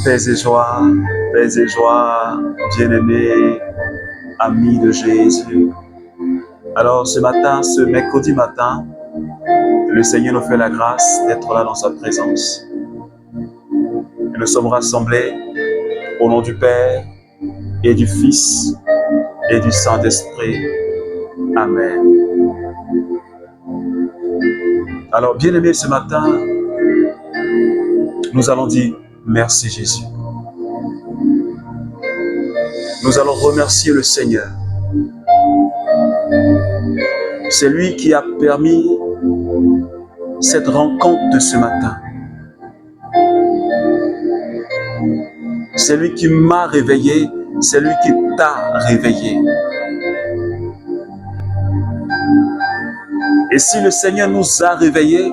paix et joie, bien-aimés, amis de Jésus. Alors ce matin, ce mercredi matin, le Seigneur nous fait la grâce d'être là dans sa présence. Et nous sommes rassemblés au nom du Père et du Fils et du Saint-Esprit. Amen. Alors, bien-aimés, ce matin, nous allons dire merci Jésus. Nous allons remercier le Seigneur. C'est lui qui a permis cette rencontre de ce matin. C'est lui qui m'a réveillé, c'est lui qui t'a réveillé. Et si le Seigneur nous a réveillés,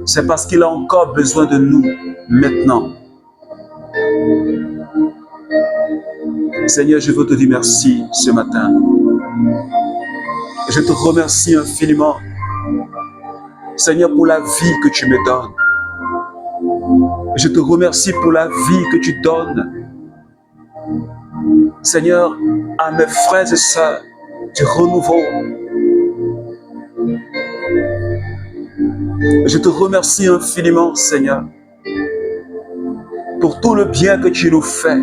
c'est parce qu'il a encore besoin de nous maintenant. Seigneur, je veux te dire merci ce matin. Je te remercie infiniment, Seigneur, pour la vie que tu me donnes. Je te remercie pour la vie que tu donnes, Seigneur, à mes frères et sœurs du renouveau. Je te remercie infiniment, Seigneur, pour tout le bien que tu nous fais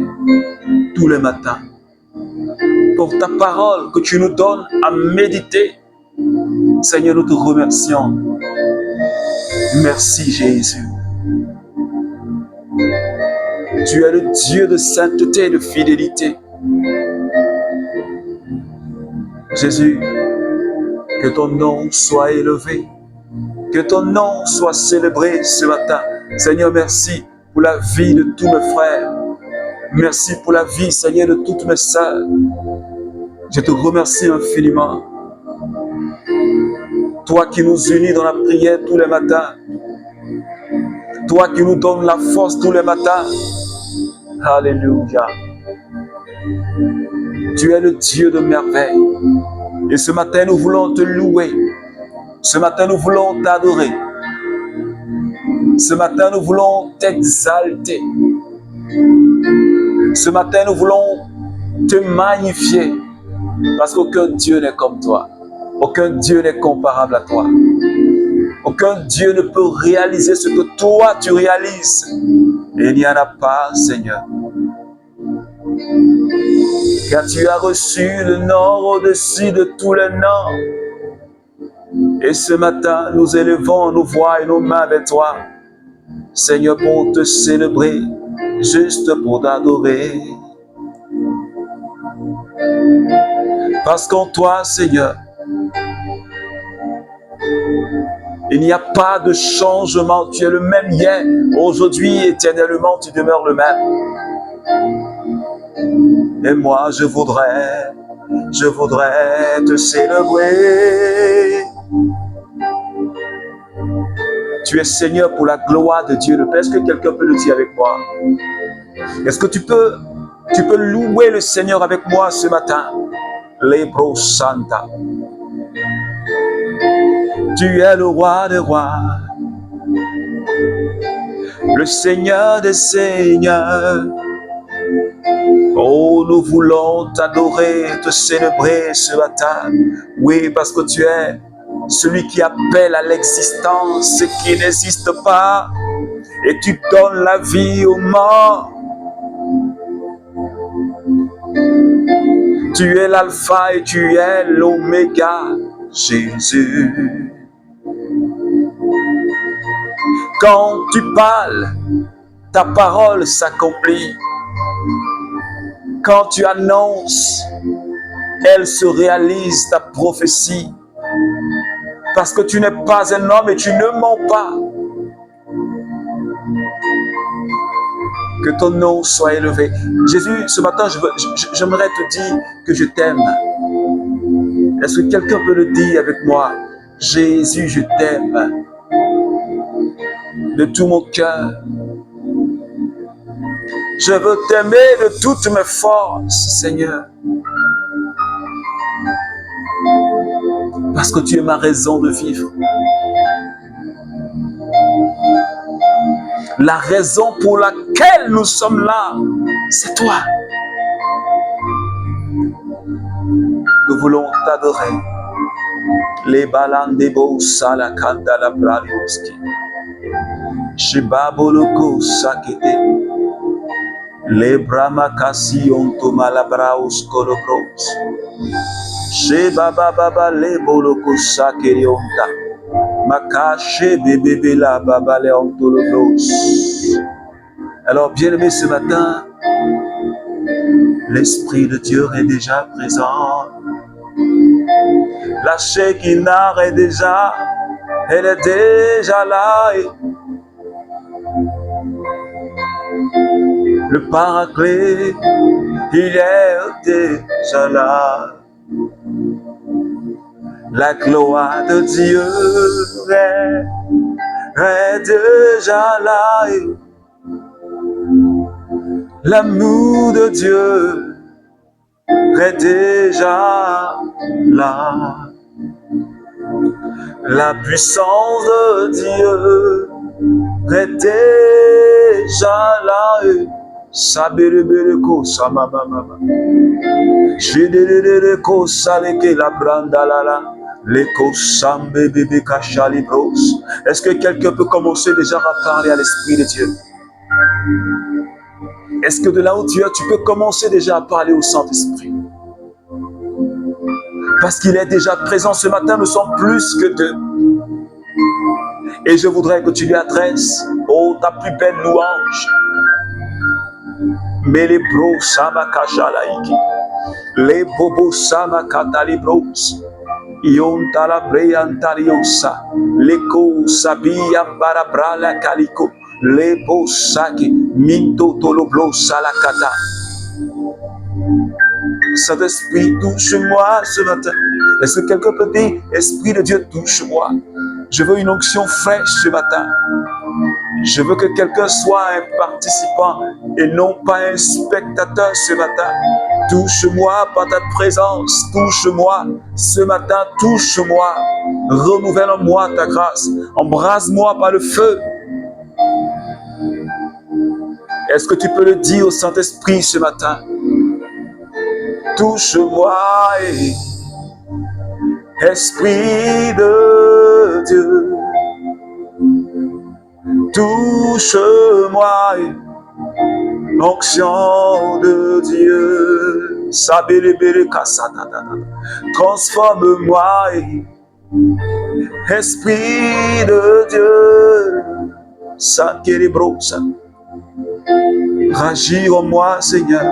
tous les matins, pour ta parole que tu nous donnes à méditer. Seigneur, nous te remercions. Merci Jésus. Tu es le Dieu de sainteté et de fidélité. Jésus, que ton nom soit élevé, que ton nom soit célébré ce matin. Seigneur, merci pour la vie de tous mes frères. Merci pour la vie, Seigneur, de toutes mes sœurs. Je te remercie infiniment. Toi qui nous unis dans la prière tous les matins. Toi qui nous donnes la force tous les matins. Alléluia. Tu es le Dieu de merveille. Et ce matin, nous voulons te louer. Ce matin, nous voulons t'adorer. Ce matin, nous voulons t'exalter. Ce matin, nous voulons te magnifier. Parce qu'aucun Dieu n'est comme toi. Aucun Dieu n'est comparable à toi. Aucun Dieu ne peut réaliser ce que toi tu réalises. Et il n'y en a pas, Seigneur. Car tu as reçu le nom au-dessus de tous les noms. Et ce matin, nous élevons nos voix et nos mains vers toi, Seigneur, pour te célébrer, juste pour t'adorer. Parce qu'en toi, Seigneur, il n'y a pas de changement. Tu es le même hier, aujourd'hui, éternellement, tu demeures le même. Et moi, je voudrais te célébrer. Tu es Seigneur pour la gloire de Dieu le Père. Est-ce que quelqu'un peut le dire avec moi? Est-ce que tu peux louer le Seigneur avec moi ce matin? Lebro Santa. Tu es le roi des rois, le Seigneur des seigneurs. Oh, nous voulons t'adorer, te célébrer ce matin. Oui, parce que tu es celui qui appelle à l'existence ce qui n'existe pas. Et tu donnes la vie aux morts. Tu es l'alpha et tu es l'oméga, Jésus. Quand tu parles, ta parole s'accomplit. Quand tu annonces, elle se réalise, ta prophétie. Parce que tu n'es pas un homme et tu ne mens pas. Que ton nom soit élevé. Jésus, ce matin, j'aimerais te dire que je t'aime. Est-ce que quelqu'un peut le dire avec moi? Jésus, je t'aime. De tout mon cœur. Je veux t'aimer de toutes mes forces, Seigneur. Parce que tu es ma raison de vivre. La raison pour laquelle nous sommes là, c'est toi. Nous voulons t'adorer. Les balandebo salakanda la bralioski. Shibaboloko sakete. Les bramakasi ontoma la braus kolobros. Shebababa le boloko sakerionta. Makache bébé la baba le ontolobros. Alors, bien-aimé, ce matin, l'Esprit de Dieu est déjà présent. La Shekinah est déjà, elle est déjà là. Et le Paraclet, il est déjà là. La gloire de Dieu est déjà là. Et l'amour de Dieu est déjà là. La puissance de Dieu est déjà là. Saberebeko samamama. Shedereko saleke la brandalala. Leko sambe bebe kachalibros. Est-ce que quelqu'un peut commencer déjà à parler à l'Esprit de Dieu? Est-ce que de là où tu es, tu peux commencer déjà à parler au Saint-Esprit? Parce qu'il est déjà présent ce matin, nous sommes plus que deux. Et je voudrais que tu lui adresses, oh, ta plus belle louange. Mais les bros, sama kachalaiki. Les bobos, sama katalibros. Ionta la breantariosa. Leko sabia barabra la caliko. Les beaux sacs, minto toloblo salakata. Saint-Esprit, touche-moi ce matin. Est-ce que quelqu'un peut dire, Esprit de Dieu, touche-moi? Je veux une onction fraîche ce matin. Je veux que quelqu'un soit un participant et non pas un spectateur ce matin. Touche-moi par ta présence, touche-moi ce matin, touche-moi. Renouvelle en moi ta grâce, embrase-moi par le feu. Est-ce que tu peux le dire au Saint-Esprit ce matin? Touche-moi, Esprit de Dieu. Touche-moi, onction de Dieu. Transforme-moi, Esprit de Dieu. Sankéribrosa. Agis en moi, Seigneur,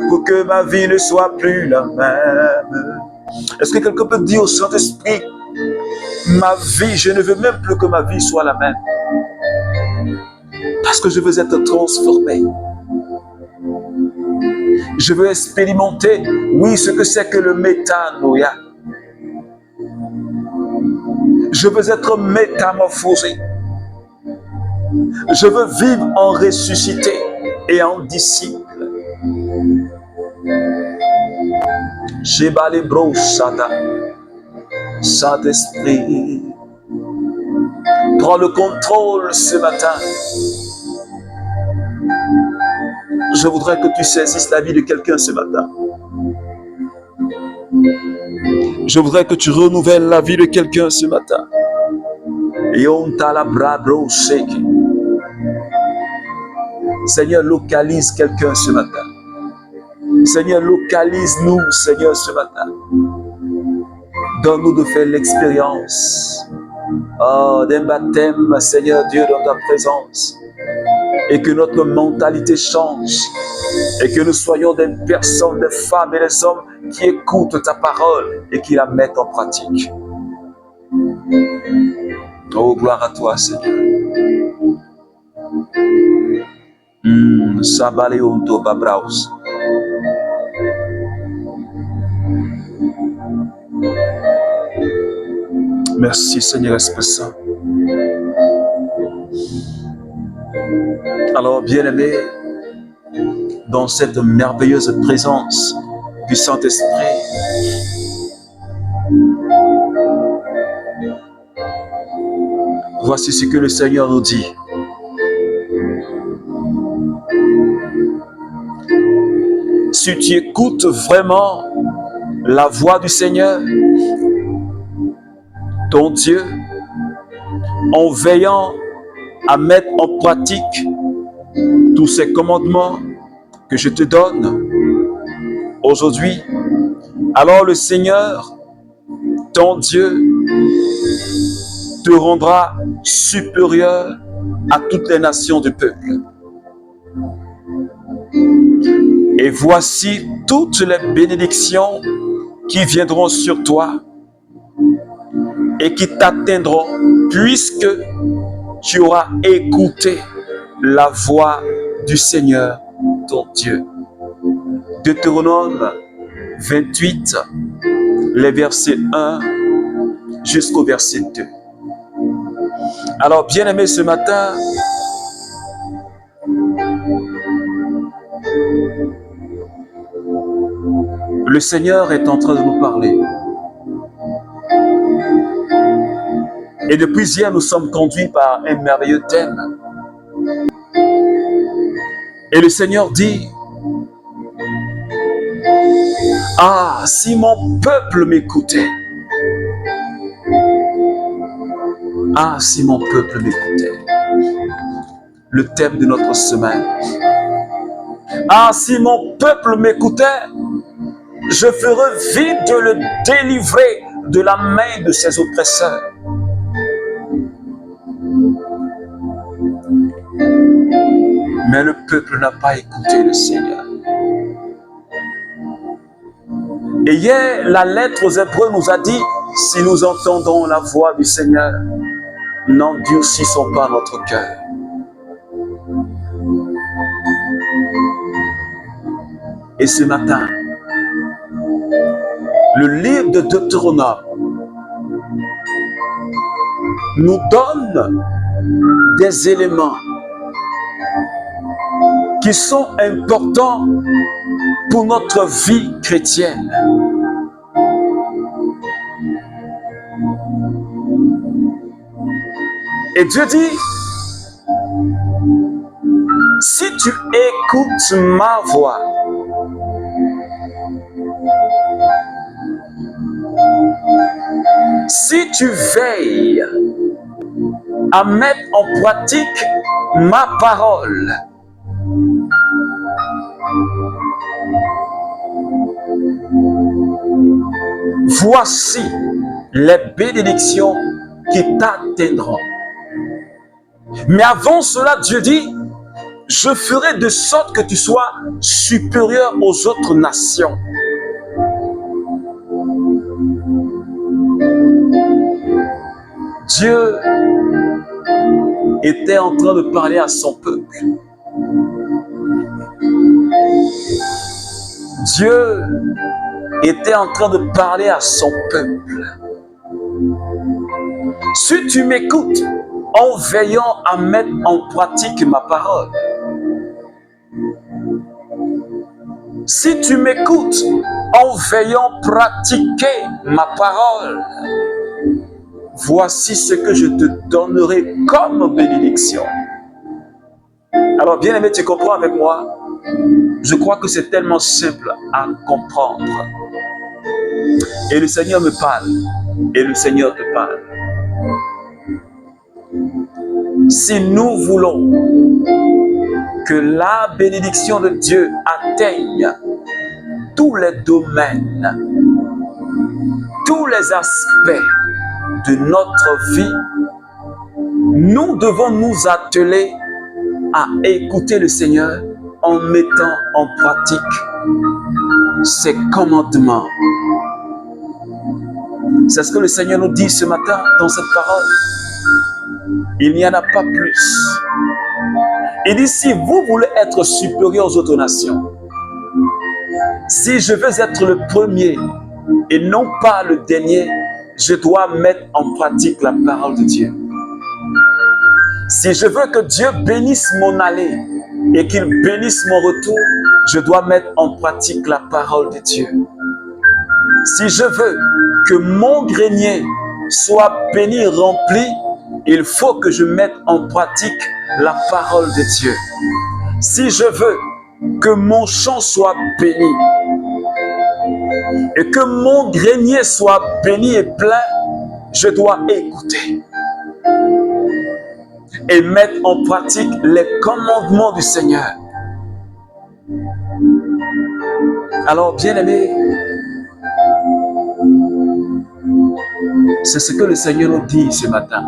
pour que ma vie ne soit plus la même. Est-ce que quelqu'un peut dire au Saint-Esprit, ma vie, je ne veux même plus que ma vie soit la même. Parce que je veux être transformé. Je veux expérimenter, oui, ce que c'est que le métanoïa. Je veux être métamorphosé. Je veux vivre en ressuscité et en disciple. Shebalebro Sada. Saint-Esprit, prends le contrôle ce matin. Je voudrais que tu saisisses la vie de quelqu'un ce matin. Je voudrais que tu renouvelles la vie de quelqu'un ce matin. Et on t'a la brabro seki. Seigneur, localise quelqu'un ce matin. Seigneur, localise-nous, Seigneur, ce matin. Donne-nous de faire l'expérience d'un baptême, Seigneur Dieu, dans ta présence. Et que notre mentalité change. Et que nous soyons des personnes, des femmes et des hommes qui écoutent ta parole et qui la mettent en pratique. Oh, gloire à toi, Seigneur. Sabaleonto Babraus. Merci, Seigneur Esprit Saint. Alors, bien-aimés, dans cette merveilleuse présence du Saint-Esprit, voici ce que le Seigneur nous dit. si tu écoutes vraiment la voix du Seigneur, ton Dieu, en veillant à mettre en pratique tous ces commandements que je te donne aujourd'hui, alors le Seigneur, ton Dieu, te rendra supérieur à toutes les nations du peuple. Et voici toutes les bénédictions qui viendront sur toi et qui t'atteindront puisque tu auras écouté la voix du Seigneur, ton Dieu. Deutéronome 28, les versets 1 jusqu'au verset 2. Alors, bien-aimés, ce matin, le Seigneur est en train de nous parler. Et depuis hier, nous sommes conduits par un merveilleux thème. Et le Seigneur dit, « Ah, si mon peuple m'écoutait! Ah, si mon peuple m'écoutait! » Le thème de notre semaine. « Ah, si mon peuple m'écoutait, je ferai vite le délivrer de la main de ses oppresseurs. » Mais le peuple n'a pas écouté le Seigneur. Et hier, la lettre aux Hébreux nous a dit, si nous entendons la voix du Seigneur, n'endurcissons pas notre cœur. Et ce matin, le livre de Deutéronome nous donne des éléments qui sont importants pour notre vie chrétienne. Et Dieu dit, si tu écoutes ma voix, si tu veilles à mettre en pratique ma parole, voici les bénédictions qui t'atteindront. Mais avant cela, Dieu dit, je ferai de sorte que tu sois supérieur aux autres nations. Dieu était en train de parler à son peuple. Dieu était en train de parler à son peuple. Si tu m'écoutes en veillant à mettre en pratique ma parole, si tu m'écoutes en veillant à pratiquer ma parole, voici ce que je te donnerai comme bénédiction. Alors, bien-aimé, tu comprends avec moi? Je crois que c'est tellement simple à comprendre. Et le Seigneur me parle. Et le Seigneur te parle. Si nous voulons que la bénédiction de Dieu atteigne tous les domaines, tous les aspects de notre vie, nous devons nous atteler à écouter le Seigneur en mettant en pratique ses commandements. C'est ce que le Seigneur nous dit ce matin dans cette parole. Il n'y en a pas plus. Il dit, si vous voulez être supérieur aux autres nations, si je veux être le premier et non pas le dernier, je dois mettre en pratique la parole de Dieu. Si je veux que Dieu bénisse mon aller et qu'il bénisse mon retour, je dois mettre en pratique la parole de Dieu. Si je veux que mon grenier soit béni, rempli, il faut que je mette en pratique la parole de Dieu. Si je veux que mon champ soit béni et que mon grenier soit béni et plein, je dois écouter et mettre en pratique les commandements du Seigneur. Alors, bien-aimés, c'est ce que le Seigneur nous dit ce matin.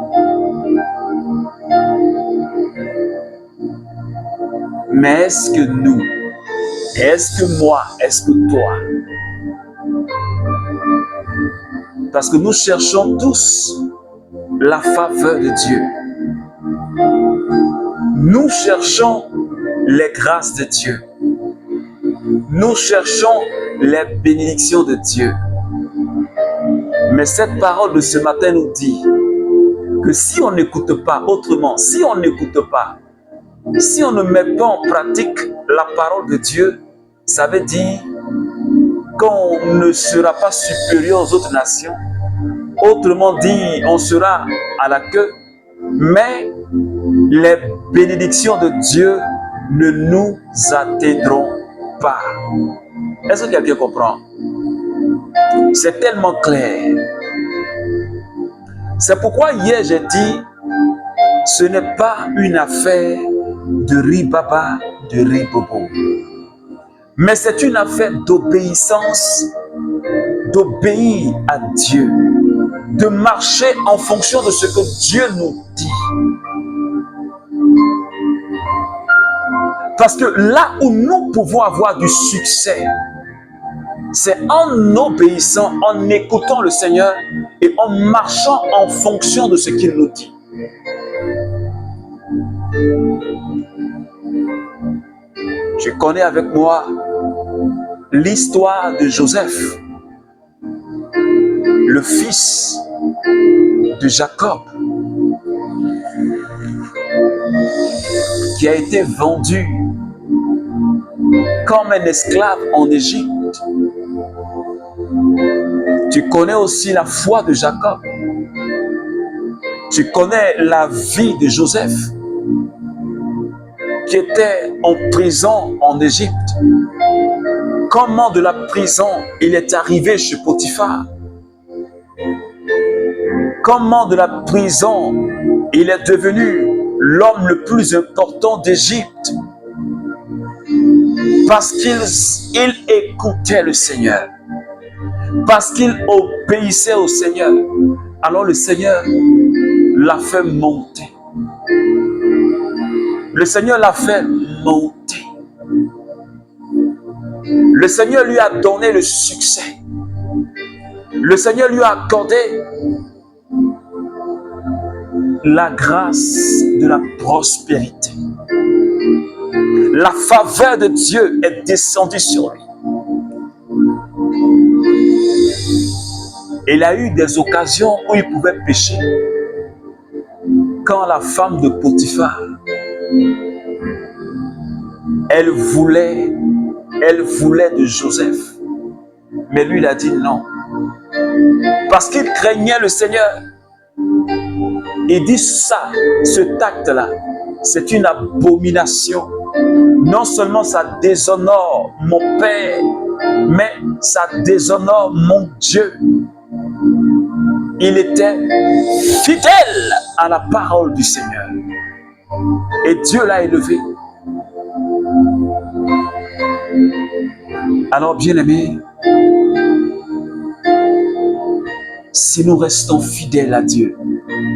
Mais est-ce que nous, est-ce que moi, est-ce que toi, parce que nous cherchons tous la faveur de Dieu. Nous cherchons les grâces de Dieu. Nous cherchons les bénédictions de Dieu. Mais cette parole de ce matin nous dit que si on n'écoute pas, autrement, si on n'écoute pas, si on ne met pas en pratique la parole de Dieu, ça veut dire qu'on ne sera pas supérieur aux autres nations. Autrement dit, on sera à la queue, mais les bénédictions de Dieu ne nous atteindront pas. Est-ce que quelqu'un comprend? C'est tellement clair. C'est pourquoi hier j'ai dit, ce n'est pas une affaire de ribaba, de ribobo, mais c'est une affaire d'obéissance, d'obéir à Dieu, de marcher en fonction de ce que Dieu nous dit. Parce que là où nous pouvons avoir du succès, c'est en obéissant, en écoutant le Seigneur et en marchant en fonction de ce qu'il nous dit. Je connais avec moi l'histoire de Joseph, le fils de Jacob, qui a été vendu comme un esclave en Égypte. Tu connais aussi la foi de Jacob. Tu connais la vie de Joseph, qui était en prison en Égypte. Comment de la prison il est arrivé chez Potiphar. Comment de la prison il est devenu l'homme le plus important d'Égypte. Parce qu'il écoutait le Seigneur. Parce qu'il obéissait au Seigneur. Alors le Seigneur l'a fait monter. Le Seigneur l'a fait monter. Le Seigneur lui a donné le succès. Le Seigneur lui a accordé la grâce de la prospérité. La faveur de Dieu est descendue sur lui. Il a eu des occasions où il pouvait pécher. Quand la femme de Potiphar, elle voulait de Joseph. Mais lui, il a dit non. Parce qu'il craignait le Seigneur. Il dit ça, cet acte-là, c'est une abomination. Non seulement ça déshonore mon Père, mais ça déshonore mon Dieu. Il était fidèle à la parole du Seigneur. Et Dieu l'a élevé. Alors, bien-aimés, si nous restons fidèles à Dieu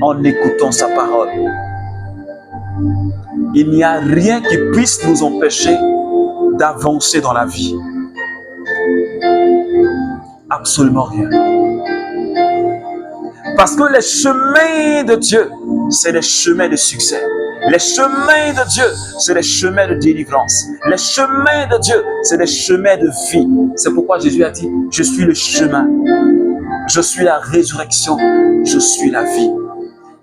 en écoutant sa parole, il n'y a rien qui puisse nous empêcher d'avancer dans la vie. Absolument rien. Parce que les chemins de Dieu, c'est les chemins de succès. Les chemins de Dieu, c'est les chemins de délivrance. Les chemins de Dieu, c'est les chemins de vie. C'est pourquoi Jésus a dit, je suis le chemin, je suis la résurrection, je suis la vie.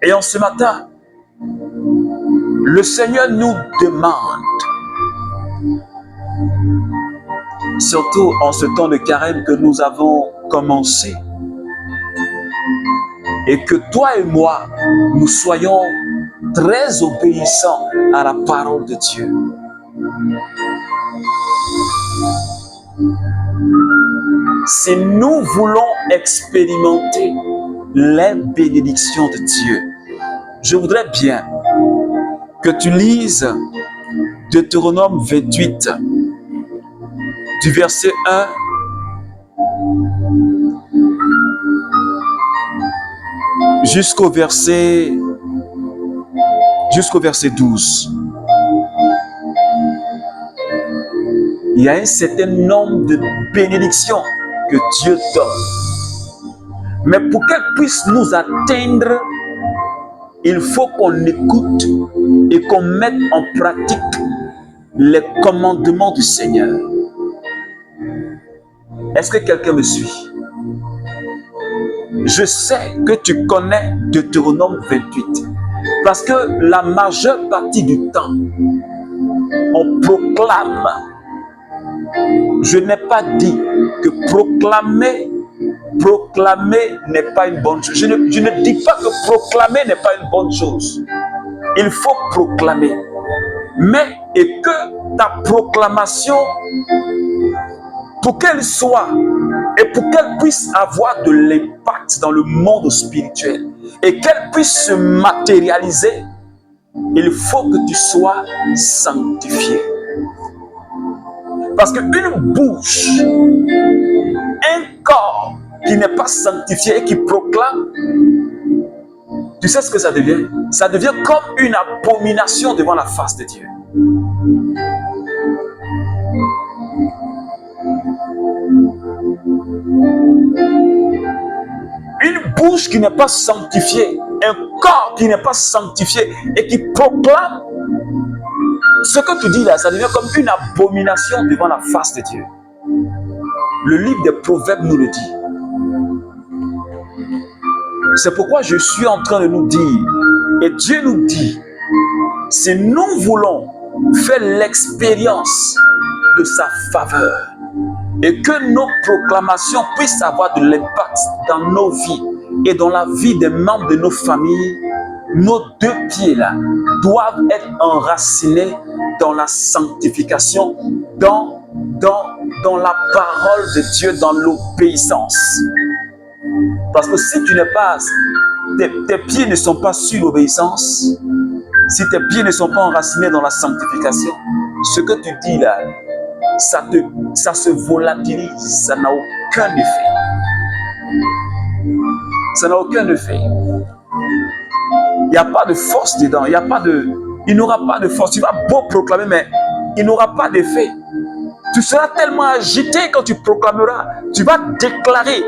Et en ce matin, le Seigneur nous demande, surtout en ce temps de carême que nous avons commencé, et que toi et moi, nous soyons très obéissants à la parole de Dieu. Si nous voulons expérimenter les bénédictions de Dieu, je voudrais bien que tu lises Deutéronome 28, du verset 1 jusqu'au verset 12. Il y a un certain nombre de bénédictions que Dieu donne. Mais pour qu'elles puissent nous atteindre, il faut qu'on écoute et qu'on mette en pratique les commandements du Seigneur. Est-ce que quelqu'un me suit? Je sais que tu connais Deutéronome 28 parce que la majeure partie du temps, on proclame. Je n'ai pas dit que proclamer n'est pas une bonne chose. Je ne dis pas que proclamer n'est pas une bonne chose. Il faut proclamer. Mais et que ta proclamation, pour qu'elle soit et pour qu'elle puisse avoir de l'impact dans le monde spirituel et qu'elle puisse se matérialiser, il faut que tu sois sanctifié. Parce qu'une bouche, un corps qui n'est pas sanctifié et qui proclame, tu sais ce que ça devient? Ça devient comme une abomination devant la face de Dieu. Une bouche qui n'est pas sanctifiée, un corps qui n'est pas sanctifié et qui proclame, ce que tu dis là, ça devient comme une abomination devant la face de Dieu. Le livre des Proverbes nous le dit. C'est pourquoi je suis en train de nous dire, et Dieu nous dit, si nous voulons faire l'expérience de sa faveur et que nos proclamations puissent avoir de l'impact dans nos vies et dans la vie des membres de nos familles, nos deux pieds là doivent être enracinés dans la sanctification, dans la parole de Dieu, dans l'obéissance. Parce que si tu n'es pas, tes pieds ne sont pas sur l'obéissance, si tes pieds ne sont pas enracinés dans la sanctification, ce que tu dis là, ça se volatilise, ça n'a aucun effet. Ça n'a aucun effet. Il n'y a pas de force dedans, il n'aura pas de force. Tu vas beau proclamer, mais il n'aura pas d'effet. Tu seras tellement agité quand tu proclameras. Tu vas déclarer,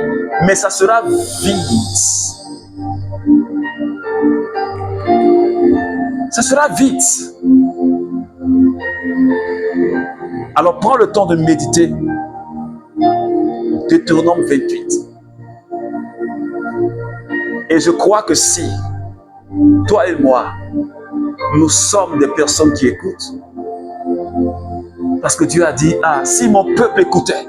mais ça sera vide. Ça sera vide. Alors prends le temps de méditer. Deutéronome 28. Et je crois que si toi et moi, nous sommes des personnes qui écoutent, parce que Dieu a dit, si mon peuple écoutait,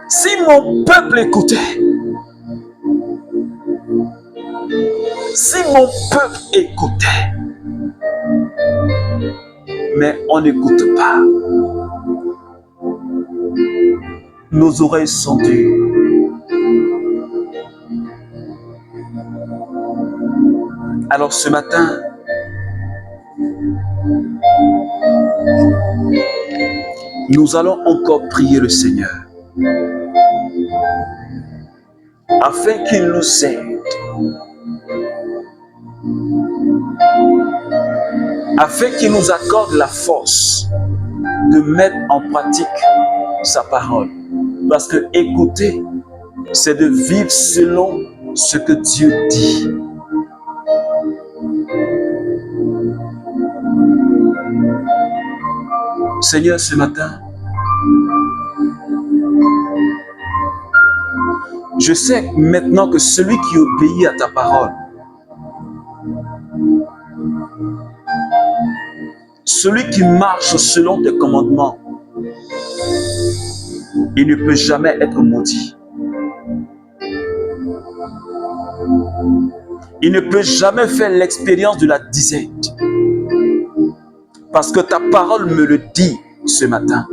si mon peuple écoutait, si mon peuple écoutait, mais on n'écoute pas. Nos oreilles sont dures. Alors ce matin, nous allons encore prier le Seigneur afin qu'il nous aide, afin qu'il nous accorde la force de mettre en pratique sa parole. Parce que écouter, c'est de vivre selon ce que Dieu dit. Seigneur, ce matin, je sais maintenant que celui qui obéit à ta parole, celui qui marche selon tes commandements, il ne peut jamais être maudit. Il ne peut jamais faire l'expérience de la disette. Parce que ta parole me le dit ce matin.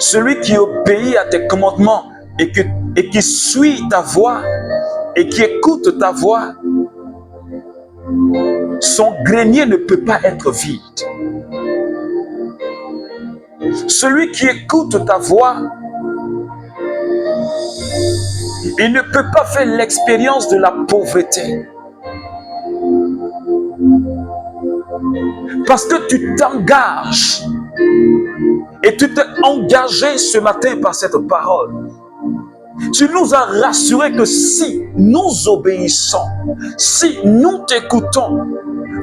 Celui qui obéit à tes commandements et qui suit ta voix et qui écoute ta voix, son grenier ne peut pas être vide. Celui qui écoute ta voix, il ne peut pas faire l'expérience de la pauvreté. Parce que tu t'engages et tu t'es engagé ce matin par cette parole. Tu nous as rassuré que si nous obéissons, si nous t'écoutons,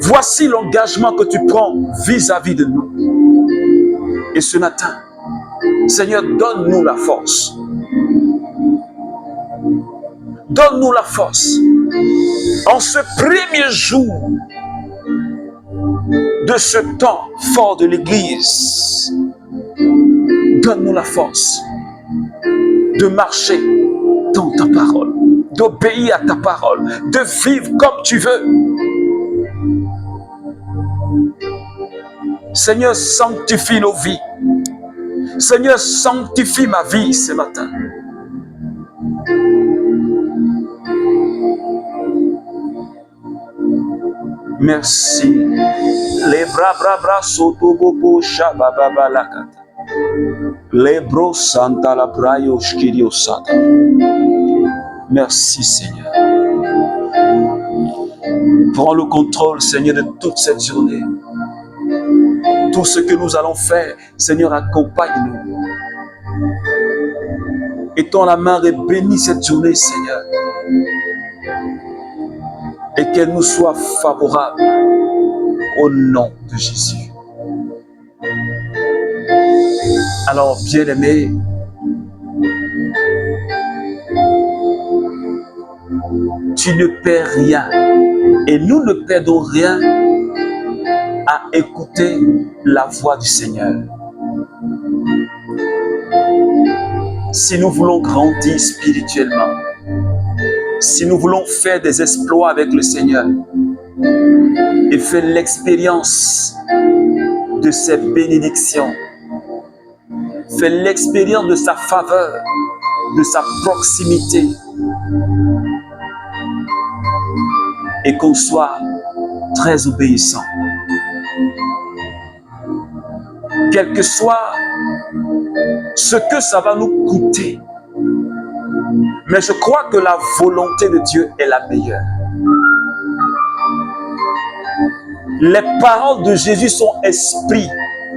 voici l'engagement que tu prends vis-à-vis de nous. Et ce matin, Seigneur, donne-nous la force. Donne-nous la force. En ce premier jour de ce temps fort de l'Église, donne-nous la force de marcher dans ta parole, d'obéir à ta parole, de vivre comme tu veux. Seigneur, sanctifie nos vies. Seigneur, sanctifie ma vie ce matin. Merci. Les bras sotobobo shababa lakata. Les bros santa la brayo shkirio sata. Merci Seigneur. Prends le contrôle, Seigneur, de toute cette journée. Tout ce que nous allons faire, Seigneur, accompagne-nous. Étends la main et bénis cette journée, Seigneur. Et qu'elle nous soit favorable au nom de Jésus. Alors, bien-aimés, tu ne perds rien et nous ne perdons rien à écouter la voix du Seigneur. Si nous voulons grandir spirituellement, si nous voulons faire des exploits avec le Seigneur et faire l'expérience de ses bénédictions, faire l'expérience de sa faveur, de sa proximité, et qu'on soit très obéissant. Quel que soit ce que ça va nous coûter, mais je crois que la volonté de Dieu est la meilleure. Les paroles de Jésus sont esprit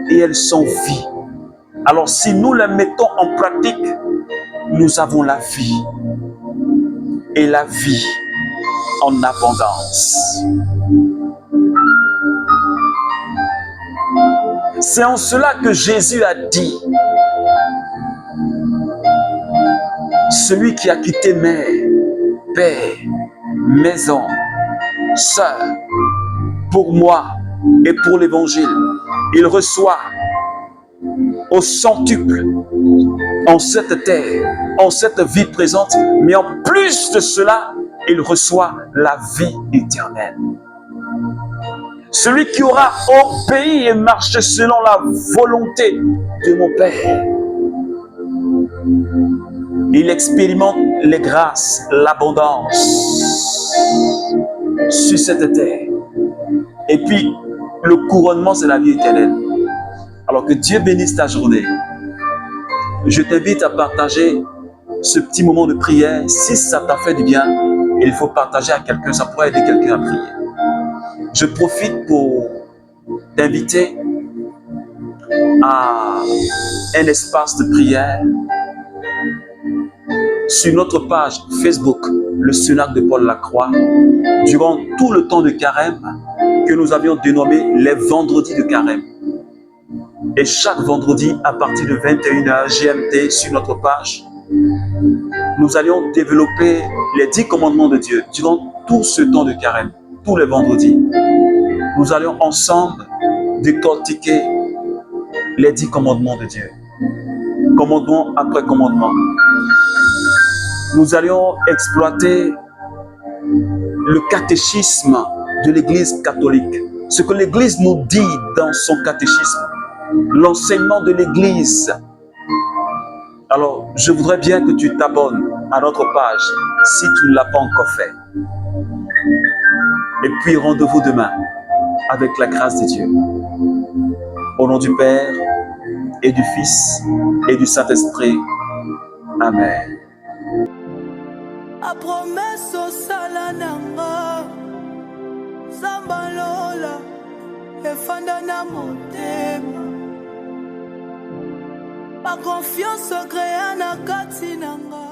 et elles sont vie. Alors si nous les mettons en pratique, nous avons la vie. Et la vie en abondance. C'est en cela que Jésus a dit: celui qui a quitté mère, père, maison, sœur, pour moi et pour l'évangile, il reçoit au centuple en cette terre, en cette vie présente, mais en plus de cela, il reçoit la vie éternelle. Celui qui aura obéi et marché selon la volonté de mon Père, il expérimente les grâces, l'abondance sur cette terre. Et puis, le couronnement, c'est la vie éternelle. Alors que Dieu bénisse ta journée. Je t'invite à partager ce petit moment de prière. Si ça t'a fait du bien, il faut partager à quelqu'un, ça pourrait aider quelqu'un à prier. Je profite pour t'inviter à un espace de prière sur notre page Facebook, le Cénacle de Paul Lacroix, durant tout le temps de carême que nous avions dénommé les vendredis de carême. Et chaque vendredi, à partir de 21h GMT sur notre page, nous allions développer les 10 commandements de Dieu durant tout ce temps de carême, tous les vendredis. Nous allions ensemble décortiquer les 10 commandements de Dieu, commandement après commandement. Nous allions exploiter le catéchisme de l'Église catholique, ce que l'Église nous dit dans son catéchisme, l'enseignement de l'Église Alors, je voudrais bien que tu t'abonnes à notre page si tu ne l'as pas encore fait. Et puis, rendez-vous demain avec la grâce de Dieu. Au nom du Père et du Fils et du Saint-Esprit. Amen. A promesse au salananga Zambalola efanda na motema Ma confiance créa na kati nanga